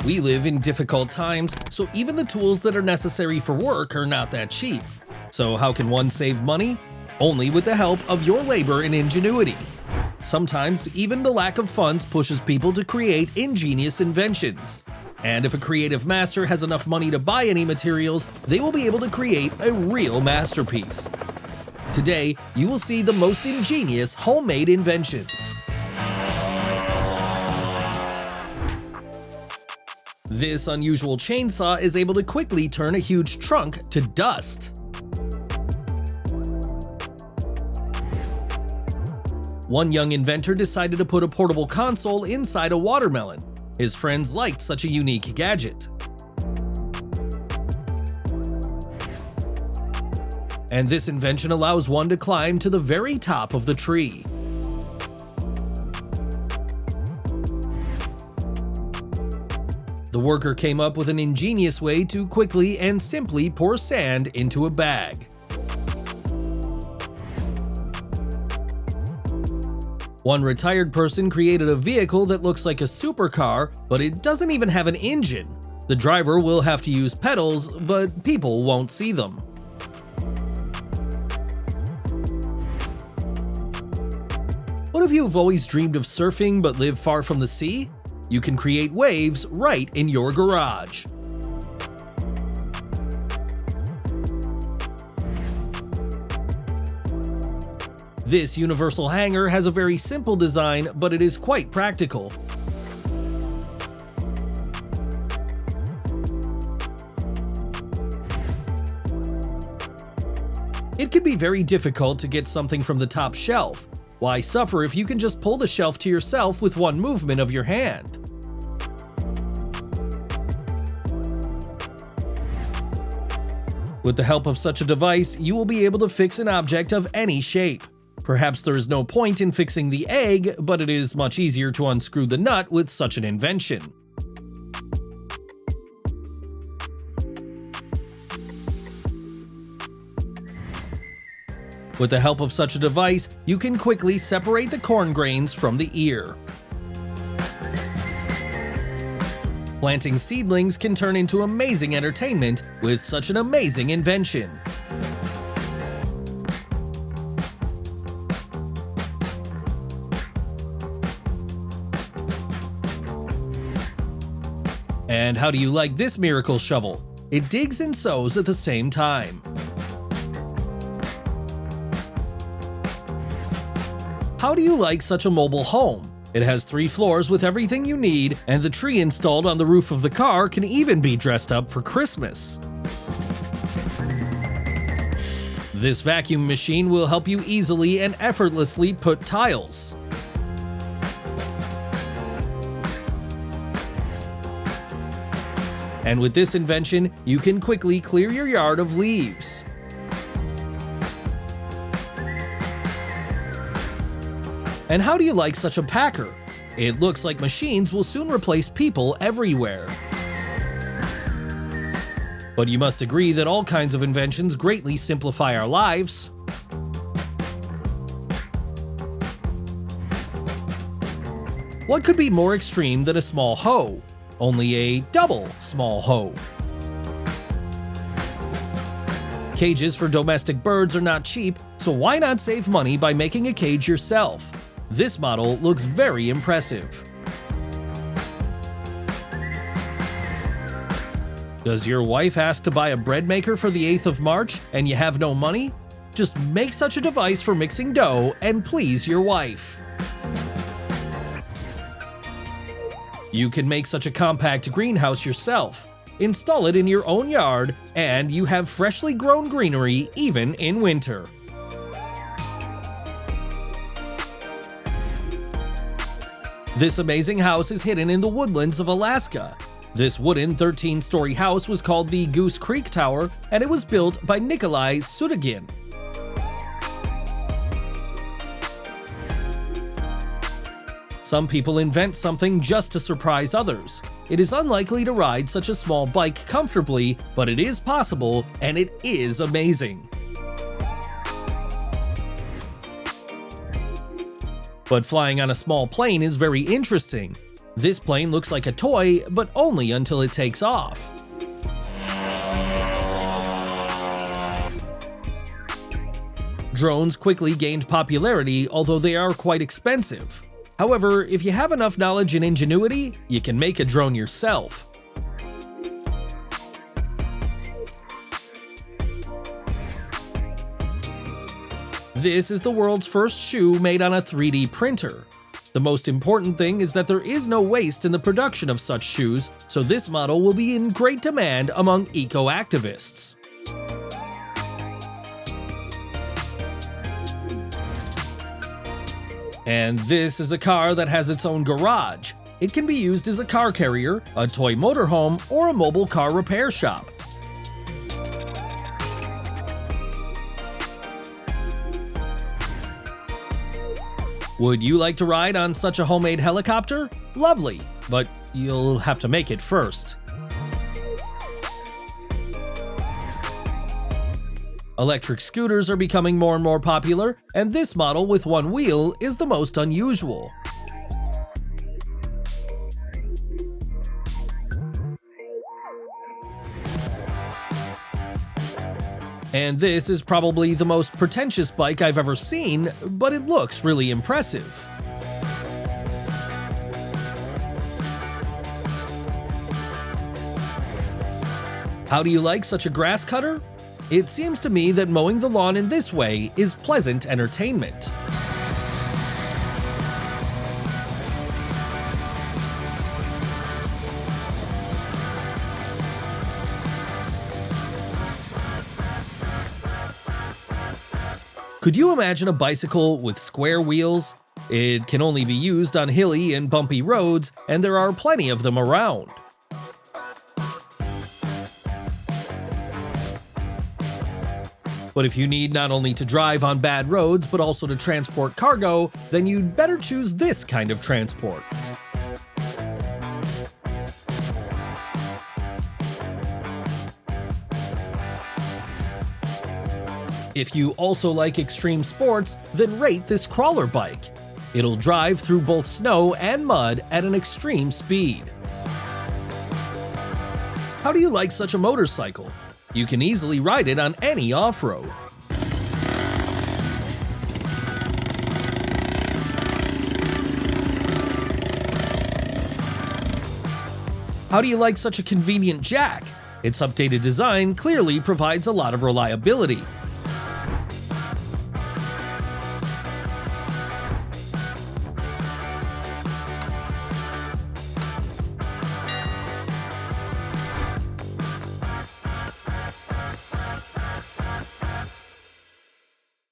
We live in difficult times, so even the tools that are necessary for work are not that cheap. So how can one save money? Only with the help of your labor and ingenuity. Sometimes even the lack of funds pushes people to create ingenious inventions. And if a creative master has enough money to buy any materials, they will be able to create a real masterpiece. Today, you will see the most ingenious homemade inventions. This unusual chainsaw is able to quickly turn a huge trunk to dust. One young inventor decided to put a portable console inside a watermelon. His friends liked such a unique gadget. And this invention allows one to climb to the very top of the tree. The worker came up with an ingenious way to quickly and simply pour sand into a bag. One retired person created a vehicle that looks like a supercar, but it doesn't even have an engine. The driver will have to use pedals, but people won't see them. What if you've always dreamed of surfing but live far from the sea? You can create waves right in your garage. This universal hanger has a very simple design, but it is quite practical. It can be very difficult to get something from the top shelf. Why suffer if you can just pull the shelf to yourself with one movement of your hand? With the help of such a device, you will be able to fix an object of any shape. Perhaps there is no point in fixing the egg, but it is much easier to unscrew the nut with such an invention. With the help of such a device, you can quickly separate the corn grains from the ear. Planting seedlings can turn into amazing entertainment with such an amazing invention. And how do you like this miracle shovel? It digs and sows at the same time. How do you like such a mobile home? It has 3 floors with everything you need, and the tree installed on the roof of the car can even be dressed up for Christmas. This vacuum machine will help you easily and effortlessly put tiles. And with this invention, you can quickly clear your yard of leaves. And how do you like such a packer? It looks like machines will soon replace people everywhere. But you must agree that all kinds of inventions greatly simplify our lives. What could be more extreme than a small hoe? Only a double small hoe. Cages for domestic birds are not cheap, so why not save money by making a cage yourself? This model looks very impressive. Does your wife ask to buy a bread maker for the 8th of March and you have no money? Just make such a device for mixing dough and please your wife. You can make such a compact greenhouse yourself. Install it in your own yard, and you have freshly grown greenery even in winter. This amazing house is hidden in the woodlands of Alaska. This wooden 13-story house was called the Goose Creek Tower, and it was built by Nikolai Sudygin. Some people invent something just to surprise others. It is unlikely to ride such a small bike comfortably, but it is possible, and it is amazing. But flying on a small plane is very interesting. This plane looks like a toy, but only until it takes off. Drones quickly gained popularity, although they are quite expensive. However, if you have enough knowledge and ingenuity, you can make a drone yourself. This is the world's first shoe made on a 3D printer. The most important thing is that there is no waste in the production of such shoes, so this model will be in great demand among eco-activists. And this is a car that has its own garage. It can be used as a car carrier, a toy motorhome, or a mobile car repair shop. Would you like to ride on such a homemade helicopter? Lovely, but you'll have to make it first. Electric scooters are becoming more and more popular, and this model with one wheel is the most unusual. And this is probably the most pretentious bike I've ever seen, but it looks really impressive. How do you like such a grass cutter? It seems to me that mowing the lawn in this way is pleasant entertainment. Could you imagine a bicycle with square wheels? It can only be used on hilly and bumpy roads, and there are plenty of them around. But if you need not only to drive on bad roads, but also to transport cargo, then you'd better choose this kind of transport. If you also like extreme sports, then rate this crawler bike. It'll drive through both snow and mud at an extreme speed. How do you like such a motorcycle? You can easily ride it on any off-road. How do you like such a convenient jack? Its updated design clearly provides a lot of reliability.